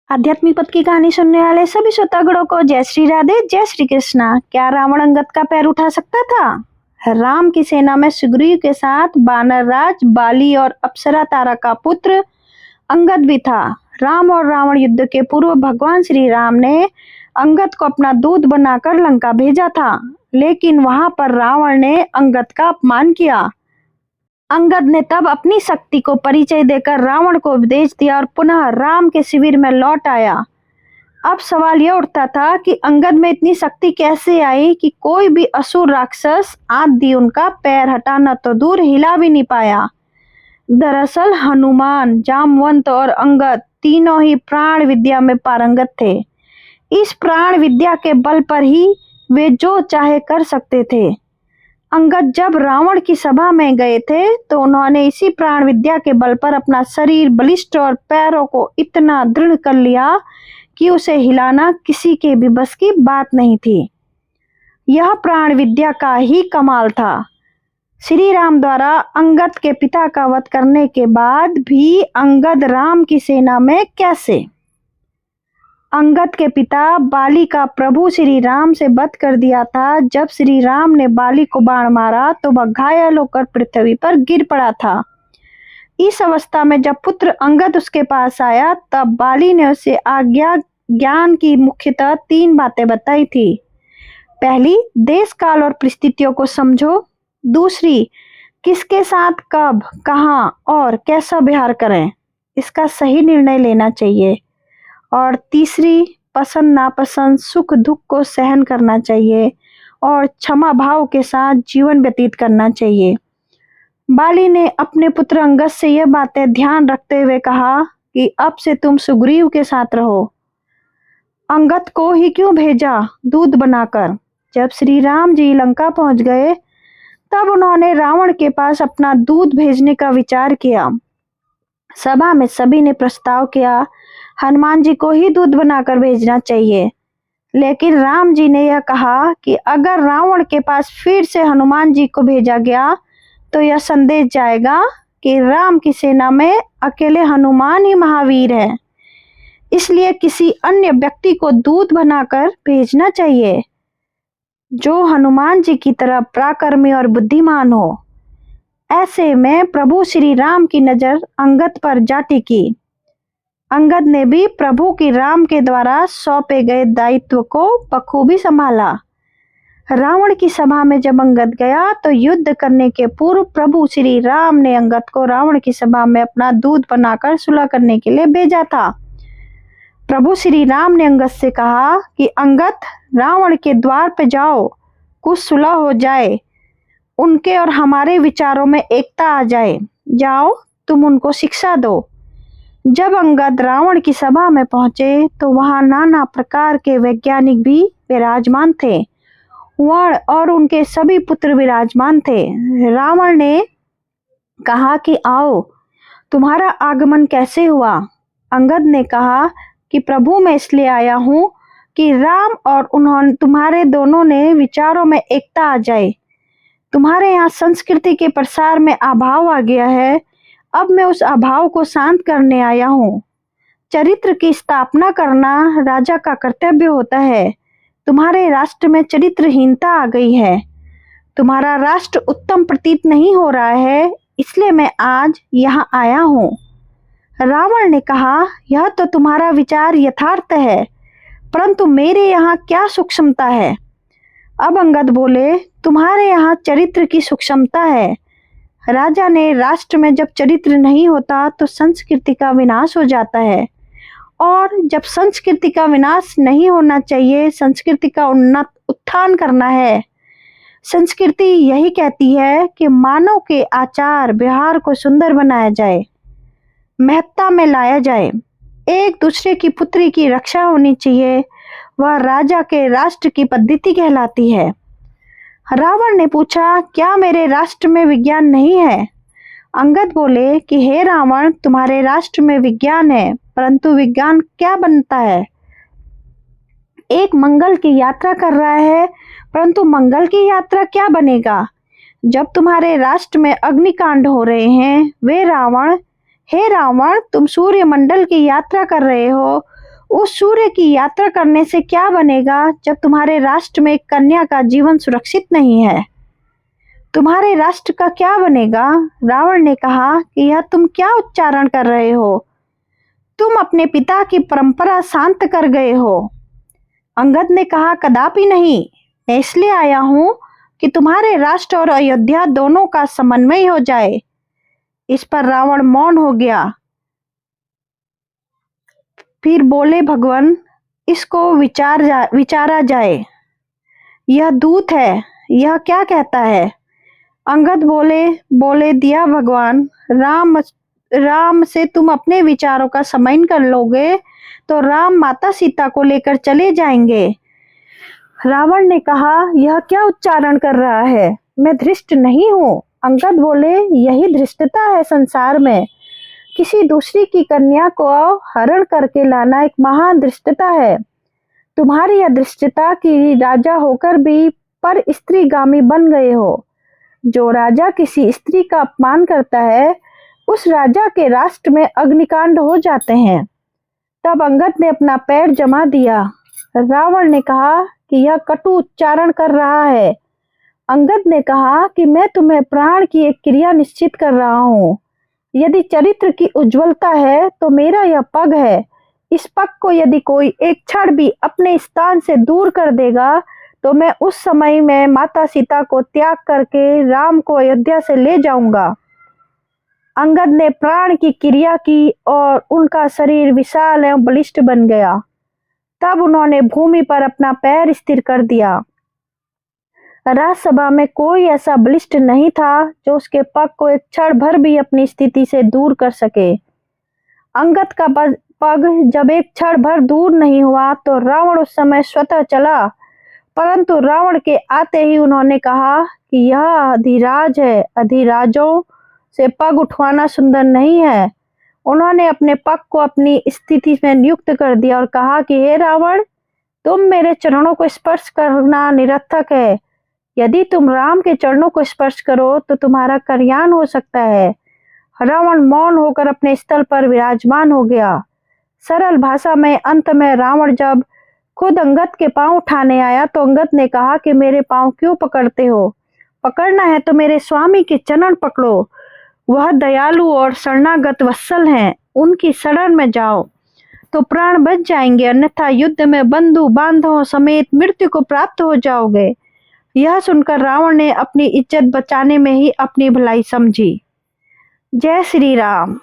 आध्यात्मिक पथ की कहानी सुनने वाले सभी श्रोतागणों को जय श्री राधे, जय श्री कृष्णा। क्या रावण अंगद का पैर उठा सकता था? राम की सेना में सुग्रीव के साथ वानर राज बाली और अप्सरा तारा का पुत्र अंगद भी था। राम और रावण युद्ध के पूर्व भगवान श्री राम ने अंगद को अपना दूत बनाकर लंका भेजा था, लेकिन वहां पर रावण ने अंगद का अपमान किया। अंगद ने तब अपनी शक्ति को परिचय देकर रावण को उपदेश दिया और पुनः राम के शिविर में लौट आया। अब सवाल यह उठता था कि अंगद में इतनी शक्ति कैसे आई कि कोई भी असुर राक्षस आदि उनका पैर हटाना तो दूर हिला भी नहीं पाया। दरअसल हनुमान, जामवंत और अंगद तीनों ही प्राण विद्या में पारंगत थे। इस प्राण विद्या के बल पर ही वे जो चाहे कर सकते थे। अंगद जब रावण की सभा में गए थे तो उन्होंने इसी प्राण विद्या के बल पर अपना शरीर बलिष्ठ और पैरों को इतना दृढ़ कर लिया कि उसे हिलाना किसी के भी बस की बात नहीं थी। यह प्राण विद्या का ही कमाल था। श्री राम द्वारा अंगद के पिता का वध करने के बाद भी अंगद राम की सेना में कैसे? अंगद के पिता बाली का प्रभु श्री राम से वध कर दिया था। जब श्री राम ने बाली को बाण मारा तो वह घायल होकर पृथ्वी पर गिर पड़ा था। इस अवस्था में जब पुत्र अंगद उसके पास आया तब बाली ने उसे आज्ञा ज्ञान की मुख्यतः 3 बातें बताई थी। पहली, देश काल और परिस्थितियों को समझो। दूसरी, किसके साथ कब कहाँ और कैसा व्यवहार करें, इसका सही निर्णय लेना चाहिए। और तीसरी, पसंद नापसंद सुख दुख को सहन करना चाहिए और क्षमा भाव के साथ जीवन व्यतीत करना चाहिए। बाली ने अपने पुत्र अंगद से यह बातें ध्यान रखते हुए कहा कि अब से तुम सुग्रीव के साथ रहो। अंगद को ही क्यों भेजा दूत बनाकर? जब श्री राम जी लंका पहुंच गए तब उन्होंने रावण के पास अपना दूत भेजने का विचार किया। सभा में सभी ने प्रस्ताव किया हनुमान जी को ही दूत बनाकर भेजना चाहिए, लेकिन राम जी ने यह कहा कि अगर रावण के पास फिर से हनुमान जी को भेजा गया तो यह संदेश जाएगा कि राम की सेना में अकेले हनुमान ही महावीर है, इसलिए किसी अन्य व्यक्ति को दूत बनाकर भेजना चाहिए जो हनुमान जी की तरह पराक्रमी और बुद्धिमान हो। ऐसे में प्रभु श्री राम की नजर अंगद पर जा टिकी। अंगद ने भी प्रभु की राम के द्वारा सौंपे गए दायित्व को बखूबी संभाला। रावण की सभा में जब अंगद गया तो युद्ध करने के पूर्व प्रभु श्री राम ने अंगद को रावण की सभा में अपना दूत बनाकर सुलह करने के लिए भेजा था। प्रभु श्री राम ने अंगद से कहा कि अंगद, रावण के द्वार पे जाओ, कुछ सुलह हो जाए, उनके और हमारे विचारों में एकता आ जाए। जाओ, तुम उनको शिक्षा दो। जब अंगद रावण की सभा में पहुंचे तो वहां नाना प्रकार के वैज्ञानिक भी विराजमान थे। वण और उनके सभी पुत्र विराजमान थे। रावण ने कहा कि आओ, तुम्हारा आगमन कैसे हुआ? अंगद ने कहा कि प्रभु, मैं इसलिए आया हूँ कि राम और उन्होंने तुम्हारे दोनों ने विचारों में एकता आ जाए। तुम्हारे यहाँ संस्कृति के प्रसार में अभाव आ गया है, अब मैं उस अभाव को शांत करने आया हूँ। चरित्र की स्थापना करना राजा का कर्तव्य होता है। तुम्हारे राष्ट्र में चरित्रहीनता आ गई है। तुम्हारा राष्ट्र उत्तम प्रतीत नहीं हो रहा है, इसलिए मैं आज यहाँ आया हूँ। रावण ने कहा, यह तो तुम्हारा विचार यथार्थ है, परंतु मेरे यहाँ क्या सूक्ष्मता है? अब अंगद बोले, तुम्हारे यहाँ चरित्र की सूक्ष्मता है। राजा ने राष्ट्र में जब चरित्र नहीं होता तो संस्कृति का विनाश हो जाता है, और जब संस्कृति का विनाश नहीं होना चाहिए, संस्कृति का उत्थान करना है। संस्कृति यही कहती है कि मानव के आचार व्यवहार को सुंदर बनाया जाए, महत्ता में लाया जाए, एक दूसरे की पुत्री की रक्षा होनी चाहिए। वह राजा के राष्ट्र की पद्धति कहलाती है। रावण ने पूछा, क्या मेरे राष्ट्र में विज्ञान नहीं है? अंगद बोले कि हे रावण, तुम्हारे राष्ट्र में विज्ञान है, परंतु विज्ञान क्या बनता है? एक मंगल की यात्रा कर रहा है, परंतु मंगल की यात्रा क्या बनेगा? जब तुम्हारे राष्ट्र में अग्निकांड हो रहे हैं, हे रावण, तुम सूर्य मंडल की यात्रा कर रहे हो, उस सूर्य की यात्रा करने से क्या बनेगा जब तुम्हारे राष्ट्र में एक कन्या का जीवन सुरक्षित नहीं है? तुम्हारे राष्ट्र का क्या बनेगा? रावण ने कहा कि यह तुम क्या उच्चारण कर रहे हो? तुम अपने पिता की परंपरा शांत कर गए हो। अंगद ने कहा, कदापि नहीं। मैं इसलिए आया हूं कि तुम्हारे राष्ट्र और अयोध्या दोनों का समन्वय हो जाए। इस पर रावण मौन हो गया। फिर बोले, भगवान, इसको विचारा जाए। यह दूत है, यह क्या कहता है? अंगद बोले दिया भगवान, राम से तुम अपने विचारों का समन कर लोगे तो राम माता सीता को लेकर चले जाएंगे। रावण ने कहा, यह क्या उच्चारण कर रहा है? मैं धृष्ट नहीं हूँ। अंगद बोले, यही धृष्टता है संसार में। किसी दूसरी की कन्या को हरण करके लाना एक महान धृष्टता है। तुम्हारी यह धृष्टता कि राजा होकर भी पर स्त्रीगामी बन गए हो। जो राजा किसी स्त्री का अपमान करता है, उस राजा के राष्ट्र में अग्निकांड हो जाते हैं। तब अंगद ने अपना पैर जमा दिया। रावण ने कहा कि यह कटु उच्चारण कर रहा है। अंगद ने कहा कि मैं तुम्हें प्राण की एक क्रिया निश्चित कर रहा हूँ। यदि चरित्र की उज्ज्वलता है तो मेरा यह पग है। इस पग को यदि कोई एक क्षण भी अपने स्थान से दूर कर देगा तो मैं उस समय में माता सीता को त्याग करके राम को अयोध्या से ले जाऊंगा। अंगद ने प्राण की क्रिया की और उनका शरीर विशाल एवं बलिष्ठ बन गया। तब उन्होंने भूमि पर अपना पैर स्थिर कर दिया। राजसभा में कोई ऐसा बलिष्ठ नहीं था जो उसके पग को एक क्षण भर भी अपनी स्थिति से दूर कर सके। अंगद का पग जब एक क्षण भर दूर नहीं हुआ तो रावण उस समय स्वतः चला, परंतु रावण के आते ही उन्होंने कहा कि यह अधिराज है, अधिराजों से पग उठवाना सुंदर नहीं है। उन्होंने अपने पग को अपनी स्थिति में नियुक्त कर दिया और कहा कि हे रावण, तुम मेरे चरणों को स्पर्श करना निरर्थक है। यदि तुम राम के चरणों को स्पर्श करो तो तुम्हारा कल्याण हो सकता है। रावण मौन होकर अपने स्थल पर विराजमान हो गया। सरल भाषा में अंत में रावण जब खुद अंगद के पांव उठाने आया तो अंगद ने कहा कि मेरे पांव क्यों पकड़ते हो? पकड़ना है तो मेरे स्वामी के चरण पकड़ो। वह दयालु और शरणागत वत्सल हैं, उनकी शरण में जाओ तो प्राण बच जाएंगे, अन्यथा युद्ध में बंधु बांधवों समेत मृत्यु को प्राप्त हो जाओगे। यह सुनकर रावण ने अपनी इज्जत बचाने में ही अपनी भलाई समझी। जय श्री राम।